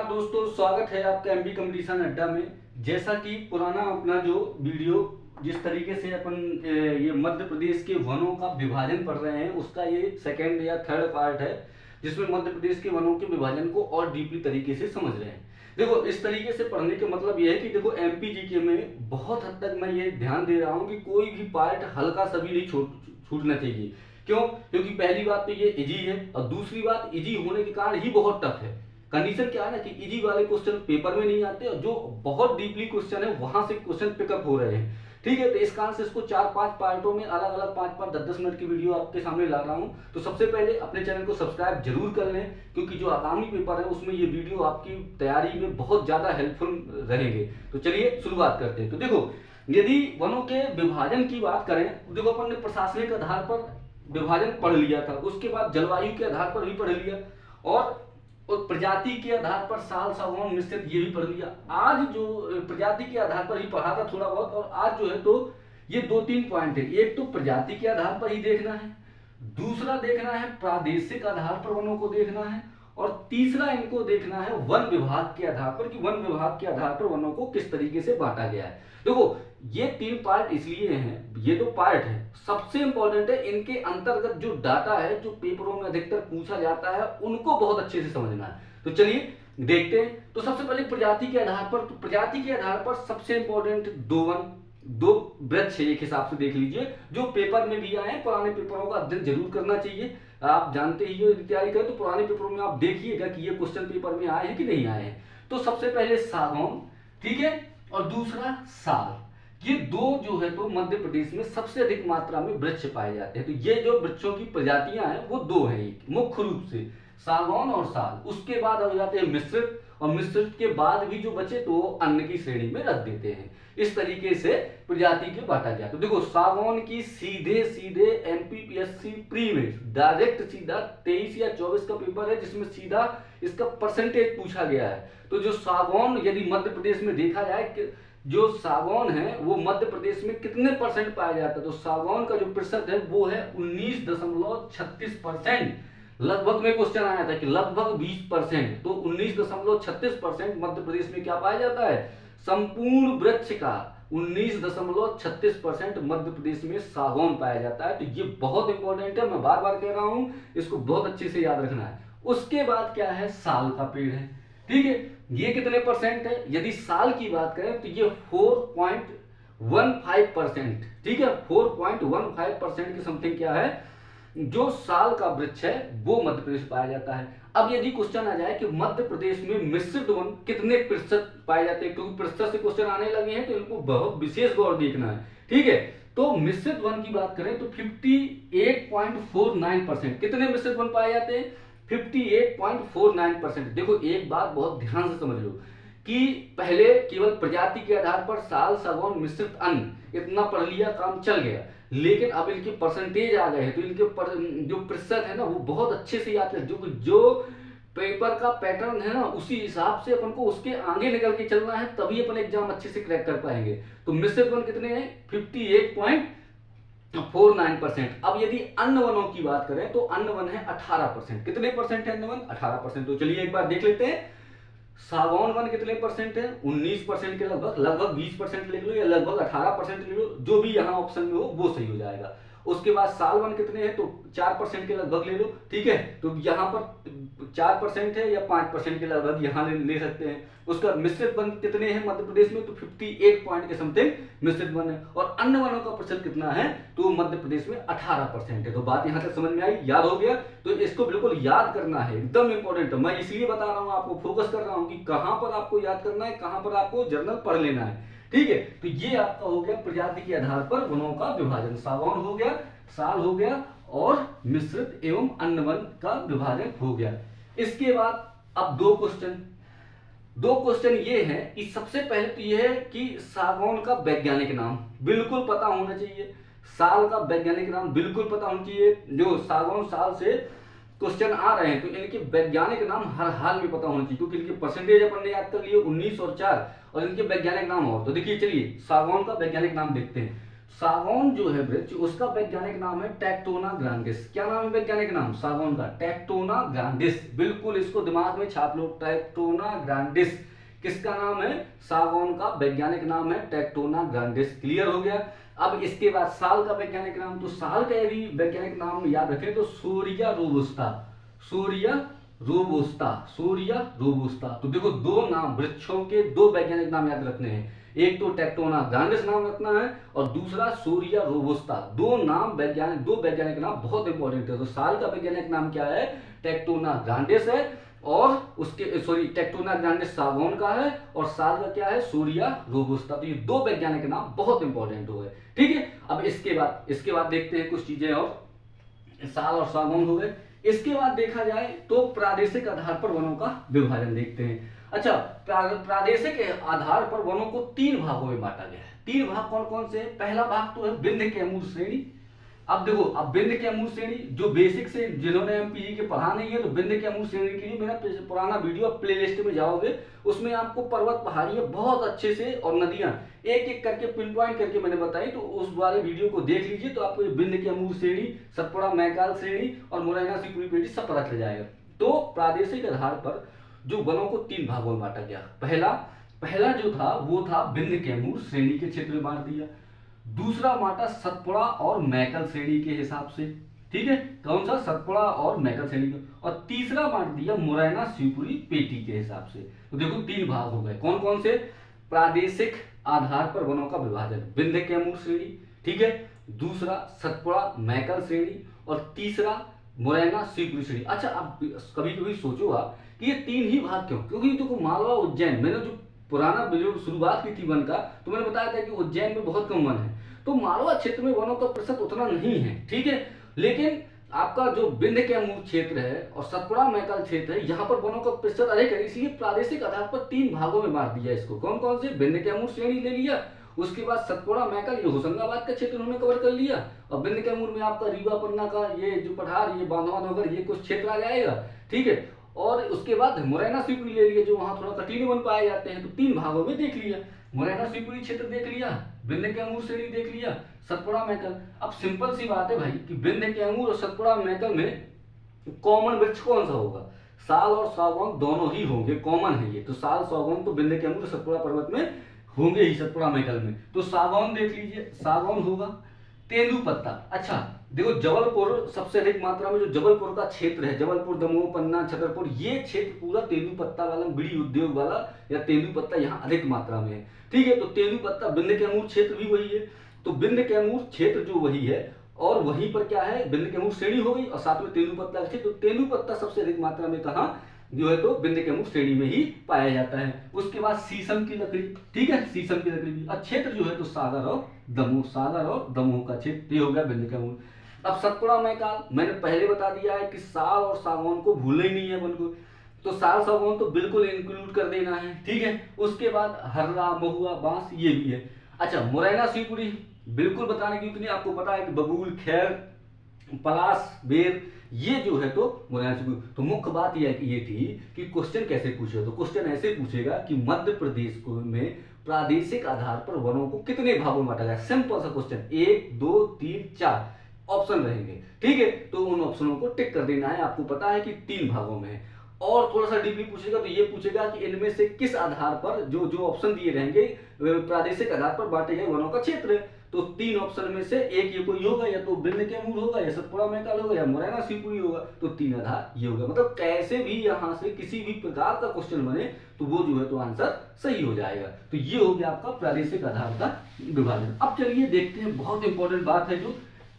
नमस्कार दोस्तों, स्वागत है आपका एमबी कंपटीशन अड्डा में। जैसा कि पुराना अपना जो वीडियो जिस तरीके से अपन ये मध्य प्रदेश के वनों का विभाजन पढ़ रहे हैं, उसका ये सेकेंड या थर्ड पार्ट है, जिसमें मध्य प्रदेश के वनों के विभाजन को और डीपली तरीके से समझ रहे हैं। देखो, इस तरीके से पढ़ने का मतलब ये है कि देखो एमपी जीके में बहुत हद तक मैं ये ध्यान दे रहा हूँ कि कोई भी पार्ट हल्का सा भी नहीं छूटना चाहिए। क्यों? क्योंकि पहली बात तो ये इजी है, और दूसरी बात इजी होने के कारण ही बहुत टफ है। कंडीशन क्या है ना कि इजी वाले क्वेश्चन पेपर में नहीं आते, और जो बहुत डीपली क्वेश्चन है वहां से क्वेश्चन पिकअप हो रहे हैं। ठीक है, तो इस कारण से इसको 4-5 पार्टों में अलग अलग 5-5 10-10 मिनट की वीडियो आपके सामने ला रहा हूं। तो सबसे पहले अपने चैनल को सब्सक्राइब जरूर कर लें, क्योंकि जो आगामी पेपर है उसमें ये वीडियो आपकी तैयारी में बहुत ज्यादा हेल्पफुल रहेंगे। तो चलिए शुरुआत करते हैं। तो देखो, यदि वनों के विभाजन की बात करें, देखो अपन ने प्रशासनिक आधार पर विभाजन पढ़ लिया था, उसके बाद जलवायु के आधार पर भी पढ़ लिया, और प्रजाति के आधार पर साल, सागौन, मिश्रित ये भी पढ़ लिया। आज जो प्रजाति के आधार पर ही पढ़ा था थोड़ा बहुत, और आज जो है तो ये 2-3 पॉइंट है। एक तो प्रजाति के आधार पर ही देखना है, दूसरा देखना है प्रादेशिक आधार पर वनों को देखना है, और तीसरा इनको देखना है वन विभाग के आधार पर कि वन विभाग के आधार पर वनों को किस तरीके से बांटा गया है। देखो, ये 3 पार्ट इसलिए हैं, ये 2 पार्ट हैं, सबसे इंपॉर्टेंट है। इनके अंतर्गत जो डाटा है, जो पेपरों में अधिकतर पूछा जाता है, उनको बहुत अच्छे से समझना है। तो चलिए देखते हैं। तो सबसे पहले प्रजाति के आधार पर, तो प्रजाति के आधार पर सबसे इंपॉर्टेंट 2 वृक्ष है, एक हिसाब से देख लीजिए, जो पेपर में भी आए। पुराने पेपरों का अध्ययन जरूर करना चाहिए। आप जानते ही हो, तैयारी करें तो पुराने पेपरों में आप देखिएगा कि ये क्वेश्चन पेपर में आए हैं कि नहीं आए हैं। तो सबसे पहले सागौन, ठीक है, और दूसरा साल। ये 2 जो है तो मध्य प्रदेश में सबसे अधिक मात्रा में वृक्ष पाए जाते हैं। तो ये जो वृक्षों की प्रजातियां हैं वो 2 हैं, मुख्य रूप से सागौन और साल। उसके बाद हो जाते हैं मिश्रित, और मिश्रित के बाद भी जो बचे तो अन्य की श्रेणी में रख देते हैं। इस तरीके से प्रजाति के बांटा गया। तो देखो, सागौन की सीधे सीधे एमपीपीएससी प्री में डायरेक्ट सीधा 23 या 24 का पेपर है, जिसमें सीधा इसका परसेंटेज पूछा गया है। तो जो सागौन यदि मध्य प्रदेश में देखा जाए, जो सागौन है वो मध्य प्रदेश में कितने परसेंट पाया जाता है, तो सागौन का जो प्रतिशत है वो है 19.36%। लगभग में क्वेश्चन आया था कि लगभग 20%, तो 19.36% मध्य प्रदेश में क्या पाया जाता है, संपूर्ण वृक्ष का 19.36% मध्य प्रदेश में सागौन पाया जाता है। तो ये बहुत इंपॉर्टेंट है, मैं बार बार कह रहा हूं, इसको बहुत अच्छे से याद रखना है। उसके बाद क्या है, साल का पेड़ है। ठीक है, ये कितने परसेंट है, यदि साल की बात करें तो ये 4.15%। ठीक है, 4.15% के समथिंग क्या है, जो साल का वृक्ष है वो मध्य प्रदेश पाया जाता है। अब यदि क्वेश्चन आ जाए कि मध्य प्रदेश में मिश्रित वन कितने प्रतिशत पाए जाते हैं, क्योंकि प्रतिशत से क्वेश्चन आने लगे हैं तो इनको बहुत विशेष गौर देखना है। ठीक है, तो मिश्रित वन की बात करें तो 58.49%। कितने मिश्रित वन पाए जाते हैं, 58.49%। देखो, एक बात बहुत ध्यान से समझ लो कि पहले केवल प्रजाति के आधार पर साल, सागौन, मिश्रित अन्न इतना पढ़ लिया, काम चल गया। लेकिन अब इनके परसेंटेज आ गए हैं, तो इनके जो प्रतिशत है ना वो बहुत अच्छे से याद कर। जो पेपर का पैटर्न है ना, उसी हिसाब से अपन को उसके आगे निकल के चलना है, तभी अपन एग्जाम अच्छे से क्रैक कर पाएंगे। तो मिश्रित वन कितने हैं, 58.49%। अब यदि अन्य वनों की बात करें तो अन्य वन है 18%। कितने परसेंट है अन्य वन, 18%। तो चलिए एक बार देख लेते हैं, सागौन वन कितने परसेंट है, 19% के लगभग, लगभग 20% लिख लो या लगभग 18% लिख लो, जो भी यहाँ ऑप्शन में हो वो सही हो जाएगा। उसके बाद साल वन कितने हैं, तो 4% के लगभग ले लो। ठीक है, तो यहाँ पर 4% है या 5% के लगभग यहाँ ले सकते हैं। उसका मिश्रित वन कितने हैं मध्य प्रदेश में, तो 58 पॉइंट के समथिंग मिश्रित वन है। और अन्य वनों का प्रतिशत कितना है, तो मध्य प्रदेश में 18% है। तो बात यहाँ तक समझ में आई, याद हो गया। तो इसको बिल्कुल याद करना है, एकदम इंपॉर्टेंट है। मैं इसलिए बता रहा हूँ, आपको फोकस कर रहा हूँ कि कहाँ पर आपको याद करना है, कहाँ पर आपको जर्नल पढ़ लेना है। ठीक है, तो ये आपका हो गया प्रजाति के आधार पर वनों का विभाजन। सागौन हो गया, साल हो गया, और मिश्रित एवं अन्य वन का विभाजन हो गया। इसके बाद अब 2 क्वेश्चन ये हैं कि सबसे पहले तो ये है कि सागौन का वैज्ञानिक नाम बिल्कुल पता होना चाहिए, साल का वैज्ञानिक नाम बिल्कुल पता होना चाहिए। जो सागौन, साल से क्वेश्चन आ रहे हैं तो इनके वैज्ञानिक नाम हर हाल में पता होना चाहिए, क्योंकि इनके परसेंटेज अपन ने याद कर लिए 19 और 4, और इनके वैज्ञानिक नाम और। तो देखिए, चलिए सागौन का वैज्ञानिक नाम देखते हैं। सागौन जो है वृक्ष, उसका वैज्ञानिक नाम है टेक्टोना ग्रांडिस। क्या नाम है वैज्ञानिक नाम सागौन का? Tectona grandis. बिल्कुल इसको दिमाग में छाप लो, टेक्टोना ग्रांडिस। किसका नाम है? सागौन का वैज्ञानिक नाम है टेक्टोना ग्रांडिस। क्लियर हो गया। अब इसके बाद साल का वैज्ञानिक नाम, तो साल का यदि वैज्ञानिक नाम याद रखें तो सोरिया रोबुस्टा, सोरिया रोबुस्टा, सोरिया रोबुस्टा। तो देखो दो नाम, वृक्षों के दो वैज्ञानिक नाम याद रखने हैं, एक तो टेक्टोना ग्रांडिस नाम रखना है और दूसरा सोरिया रोबुस्टा। दो नाम वैज्ञानिक, दो वैज्ञानिक नाम बहुत इंपॉर्टेंट है। तो साल का वैज्ञानिक नाम क्या है? टेक्टोना ग्रांडिस है, और उसके सॉरी टेक्टोना ग्रांडिस सागौन का है, और साल का क्या है? सोरिया रोबुस्टा। तो ये दो वैज्ञानिक नाम बहुत इंपॉर्टेंट हो गए। ठीक है, अब इसके बाद देखते हैं कुछ चीजें और। साल और सागौन हो गए। इसके बाद देखा जाए तो प्रादेशिक आधार पर वनों का विभाजन देखते हैं। अच्छा, प्रादेशिक आधार पर वनों को 3 भागों में बांटा गया है। 3 भाग कौन कौन से? पहला भाग तो है विंध्य कैमूर श्रेणी। अब देखो, अब विंध्य कैमूर श्रेणी जो बेसिक से जिन्होंने एमपीजी के पढ़ा नहीं है, तो विंध्य कैमूर श्रेणी के लिए मेरा पुराना वीडियो प्ले लिस्ट में जाओगे, उसमें आपको पर्वत पहाड़ियां बहुत अच्छे से और नदियां एक एक करके पिन पॉइंट करके मैंने बताई, तो उस वाले वीडियो को देख लीजिए, तो आपको विंध्य कैमूर श्रेणी, सतपुड़ा मैकाल श्रेणी और मुरैना शिवपुरी पेटी सब पता चल जाएगा। तो प्रादेशिक आधार पर जो वनों को 3 भागों में बांटा गया। पहला जो था वो था विंध्य कैमूर श्रेणी के क्षेत्र में बांट दिया। दूसरा बांटा सतपुड़ा और मैकल श्रेणी के हिसाब से। ठीक है, कौन सा? सतपुड़ा और मैकल श्रेणी का। और तीसरा बांट दिया मुरैना शिवपुरी पेटी के हिसाब से। तो देखो 3 भाग हो गए। कौन कौन से? प्रादेशिक आधार पर वनों का विभाजन, विंध्य कैमूर श्रेणी, ठीक है, दूसरा सतपुड़ा मैकल श्रेणी, और तीसरा मुरैना शिवपुरी श्रेणी। अच्छा, अब कभी कभी सोचो आप कि ये 3 ही भाग क्यों? क्योंकि देखो मालवा उज्जैन, मैंने जो पुराना वीडियो शुरुआत की थी वन का, तो मैंने बताया था कि उज्जैन में बहुत कम वन है, तो मालवा क्षेत्र में वनों का प्रतिशत उतना नहीं है। ठीक है, लेकिन आपका जो विंध्य कैमूर क्षेत्र है और सतपुड़ा मैकल क्षेत्र है, यहाँ पर वनों का प्रतिशत अधिक है, इसलिए प्रादेशिक आधार पर 3 भागों में बांट दिया इसको। कौन कौन से? विंध्य कैमूर श्रेणी ले लिया, उसके बाद सतपुड़ा मैकल, ये होशंगाबाद का क्षेत्र उन्होंने कवर कर लिया, और विंध्य कैमूर में आपका रीवा पन्ना का ये जो पठार, ये बांधवा नगर, ये कुछ क्षेत्र आ जाएगा। ठीक है, और उसके बाद मुरैना शिवपुरी ले लिया, जो वहां थोड़ा कठिन वन पाए जाते हैं। तो 3 भागों में देख लिया, मुरैना शिवपुरी क्षेत्र देख लिया, विंध्य कैमूर श्रेणी देख लिया, सतपुड़ा मैकल। अब सिंपल सी बात है भाई कि विंध्य कैमूर और सतपुड़ा मैकल में कॉमन वृक्ष कौन सा होगा? साल और सागौन दोनों ही होंगे, कॉमन है ये। तो साल सागौन तो विंध्य कैमूर और सतपुड़ा पर्वत में होंगे ही, सतपुड़ा मैकल में। तो सागौन देख लीजिए, सागौन होगा। तेंदुपत्ता, अच्छा देखो जबलपुर सबसे अधिक मात्रा में, जो जबलपुर का क्षेत्र है, जबलपुर, दमोह, पन्ना, छतरपुर, ये क्षेत्र पूरा तेंदुपत्ता वाला, बीड़ी उद्योग वाला या तेंदुपत्ता यहाँ अधिक मात्रा में है। ठीक है, तो तेंदुपत्ता, विंध्य कैमूर क्षेत्र भी वही है, तो विंध्य कैमूर क्षेत्र जो वही है, और वहीं पर क्या है? विंध्य कैमूर श्रेणी हो गई और साथ में तेंदुपत्ता का क्षेत्र। तो तेंदुपत्ता सबसे अधिक मात्रा में कहाँ जो है? तो विंध्य कैमूर श्रेणी में ही पाया जाता है। उसके बाद शीशम की लकड़ी, ठीक है, शीशम की लकड़ी भी। और क्षेत्र जो है तो सागर और दमोह, सागर और दमोह का क्षेत्र, ये हो गया विंध्य कैमूर। अब सतपुड़ा मैकाल, मैंने पहले बता दिया है कि साल और सागौन को भूलना ही नहीं है अपन को, तो साल सागौन तो बिल्कुल इंक्लूड कर देना है। ठीक है, उसके बाद हर्रा, महुआ, बांस, ये भी है। अच्छा, मुरैना शिवपुरी बिल्कुल बताने की उतनी आपको पता है कि बबूल, खैर, पलाश, बेर, ये जो है तो मुरैना शिवपुरी। तो मुख्य बात ये थी कि क्वेश्चन कैसे पूछे, तो क्वेश्चन ऐसे पूछेगा कि मध्य प्रदेश को में प्रादेशिक आधार पर वनों को कितने भागों में बांटा गया? सिंपल सा क्वेश्चन, 1 2 3 4 ऑप्शन रहेंगे। ठीक है, तो उन ऑप्शनों को टिक कर देना है। आपको पता है कि 3 भागों में है। और थोड़ा सा डीपली पूछेगा तो ये पूछेगा कि इनमें से किस आधार पर जो जो ऑप्शन दिए रहेंगे प्रादेशिक आधार पर बांटे गए वनों का क्षेत्र है। तो 3 ऑप्शन में से एक ये कोई होगा, या तो विंध्य कैमूर होगा, या सतपुड़ा मैकाल होगा, या मुरैना शिवपुरी होगा। तो 3 आधार ये होगा। मतलब कैसे भी यहाँ से किसी भी प्रकार का क्वेश्चन बने तो वो जो है तो आंसर सही हो जाएगा। तो ये हो गया आपका प्रादेशिक आधार का विभाजन। अब चलिए देखते हैं, बहुत इंपॉर्टेंट बात है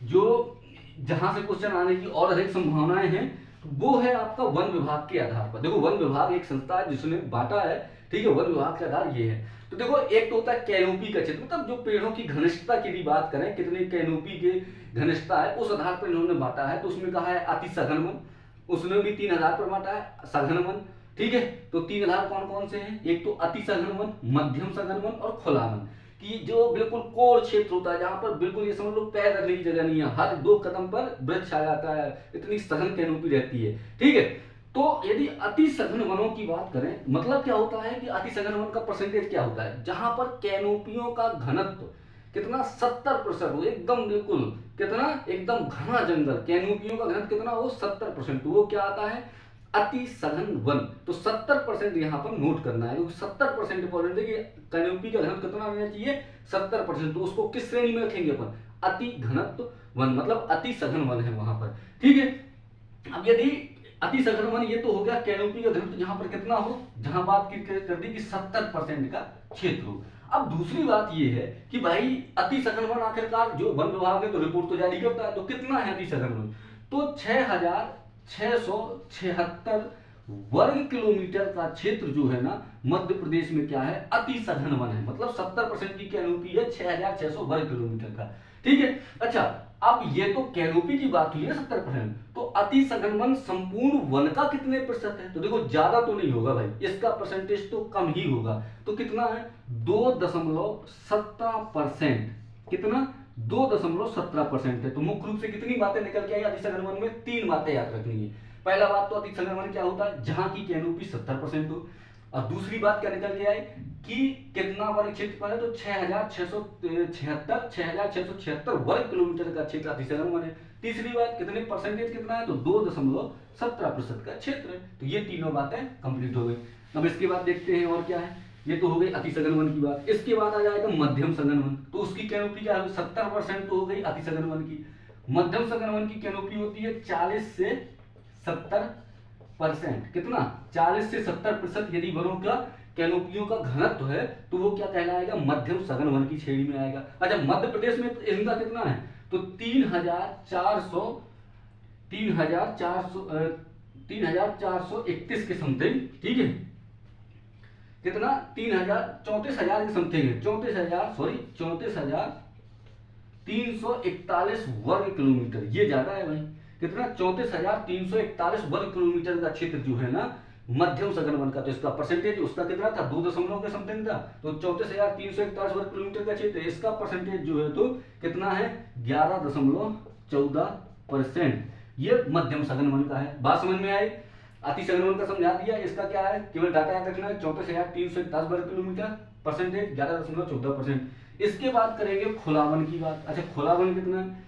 जो जहां से क्वेश्चन आने की और अधिक संभावनाएं हैं, वो है आपका वन विभाग के आधार पर। देखो वन विभाग एक संस्था है जिसने बांटा है। ठीक है, वन विभाग के आधार ये है। तो देखो एक तो होता है कैनोपी का क्षेत्र, मतलब जो पेड़ों की घनिष्ठता की भी बात करें, कितने कैनोपी के घनिष्ठता है उस आधार पर इन्होंने बांटा है। तो उसमें कहा है अति सघन वन, उसने भी 3 आधार पर बांटा है, सघन वन। ठीक है, तो 3 आधार कौन कौन से हैं? एक तो अति सघन वन, मध्यम सघन वन और खुला वन। कि जो बिल्कुल कोर क्षेत्र होता है, जहां पर बिल्कुल ये समझ लो पैर रखने की जगह नहीं है, हर 2 कदम पर वृक्ष आ जाता है, इतनी सघन कैनोपी रहती है। ठीक है, तो यदि अति सघन वनों की बात करें, मतलब क्या होता है कि अति सघन वन का परसेंटेज क्या होता है? जहां पर कैनोपियों का घनत्व कितना 70% हो, एकदम बिल्कुल कितना एकदम घना जंगल, कैनोपियों का घनत्व कितना हो 70%, वो क्या आता है अति सघन वन। तो 70% यहाँ पर नोट करना है, क्योंकि 70% इंपॉर्टेंट है कि कैनोपी का घनत्व कितना रहना चाहिए 70%। तो उसको किस श्रेणी में रखेंगे अपन, अति घनत्व वन, मतलब अति सघन वन है वहां पर, ठीक है। अब यदि अति सघन वन, ये तो हो गया कैनोपी का घनत्व जहां पर कितना हो, जहां बात कर दी कि 70% का क्षेत्र हो। अब दूसरी बात ये है कि भाई अति सघन वन आखिरकार जो वन विभाग है तो रिपोर्ट तो जारी करता है, तो कितना है अति सघन वन, तो 6,676 वर्ग किलोमीटर का क्षेत्र जो है ना मध्य प्रदेश में क्या है अति सघन वन है, मतलब 70% की कैनोपी है 6,600 वर्ग किलोमीटर का, ठीक है। अच्छा, अब ये तो कैनोपी की बात हुई है 70%, तो अति सघन वन संपूर्ण वन का कितने प्रतिशत है, तो देखो ज्यादा तो नहीं होगा भाई, इसका परसेंटेज तो कम ही होगा, तो कितना है 2.17%, कितना 2.17% है। तो मुख्य रूप से कितनी बातें निकल के आई अति सघन वन में, 3 बातें याद रखनी है। पहला बात तो अति सघन वन क्या होता है, जहां की कैनोपी 70% हो, और दूसरी बात क्या निकल के आई कि कितना वर्ग क्षेत्रफल है, तो 6,676 वर्ग किलोमीटर का क्षेत्र अति सघन वन है। तीसरी बात कितने परसेंटेज कितना है, तो 2.17% का क्षेत्र है। तो ये तीनों बातें कंप्लीट हो गई। अब इसके बाद देखते हैं और क्या है, ये तो हो गई अति सघन वन की बात। इसके बाद आ जाएगा मध्यम सघन वन, तो उसकी कैनोपी क्या है 70% तो हो गई अति सघन वन की। मध्यम सघन वन की कैनोपी होती है 40 से 70%, कितना 40 से 70% यदि वनों का कैनोपियों का घनत्व है तो वो क्या कहलाएगा मध्यम सघन वन की श्रेणी में आएगा। अच्छा, मध्य प्रदेश में इनका कितना है, तो 3,431 के समथिंग, ठीक है, कितना 34,000 के समथिंग है, 34,341 वर्ग किलोमीटर, ये ज्यादा है भाई, कितना 34,341 वर्ग किलोमीटर का क्षेत्र जो है ना मध्यम सघन वन का। तो इसका परसेंटेज उसका कितना था 2 दशमलव के समथिंग था, तो 34,341 वर्ग किलोमीटर का क्षेत्र, इसका परसेंटेज जो है तो कितना है 11.14%, ये मध्यम सघन वन का है। बात समझ में आई, अति सघन वन का समझा दिया, इसका क्या है केवल डाटा याद रखना है 34,341 वर्ग किलोमीटर, परसेंटेज 11.14%। इसके बाद करेंगे खुला वन की बात। अच्छा, खुला वन कितना है,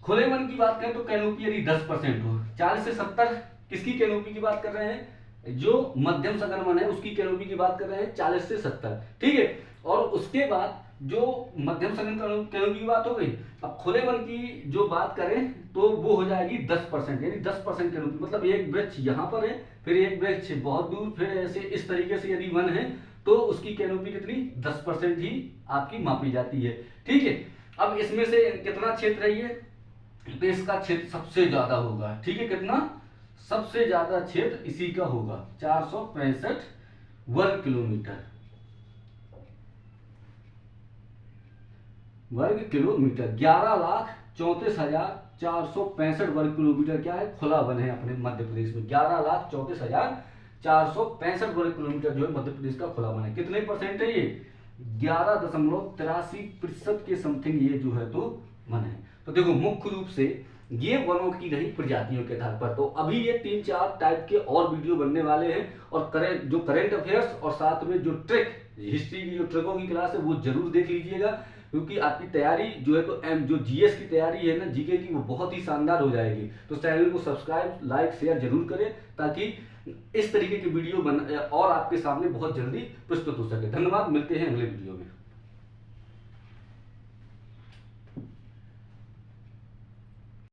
खुले वन की बात करें तो कैनोपी यदि 10% हो, 40 से 70 किसकी कैनोपी की बात कर रहे हैं, जो मध्यम सघन वन है उसकी कैनोपी की बात कर रहे हैं 40 से 70, ठीक है। और उसके बाद जो मध्यम सघन कैनोपी की बात हो गई, अब खुले वन की जो बात करें तो वो हो जाएगी 10%, यानी 10% कैनोपी, मतलब एक वृक्ष यहाँ पर है, फिर एक वृक्ष बहुत दूर, फिर ऐसे इस तरीके से यदि वन है तो उसकी कैनोपी कितनी 10% ही आपकी मापी जाती है, ठीक है। अब इसमें से कितना क्षेत्र है ये, तो इसका क्षेत्र सबसे ज्यादा होगा, ठीक है, कितना सबसे ज्यादा क्षेत्र इसी का होगा 465 वर्ग किलोमीटर, वर्ग किलोमीटर 11,34,465 वर्ग किलोमीटर क्या है खुला वन है अपने मध्य प्रदेश में, 11,34,465 वर्ग किलोमीटर जो है मध्य प्रदेश का खुला वन है। कितने परसेंट है ये 11.83% के समथिंग ये जो है तो वन है। तो देखो मुख्य रूप से ये वनों की रही प्रजातियों के आधार पर। तो अभी ये 3-4 टाइप के और वीडियो बनने वाले हैं, और करंट अफेयर्स और साथ में जो ट्रिक हिस्ट्री की जो ट्रिकों की क्लास है वो जरूर देख लीजिएगा, क्योंकि आपकी तैयारी जो है तो जो जीएस की तैयारी है ना जीके की वो बहुत ही शानदार हो जाएगी। तो चैनल को सब्सक्राइब लाइक शेयर जरूर करें ताकि इस तरीके की वीडियो और आपके सामने बहुत जल्दी प्रस्तुत हो सके। धन्यवाद, मिलते हैं अगले वीडियो में।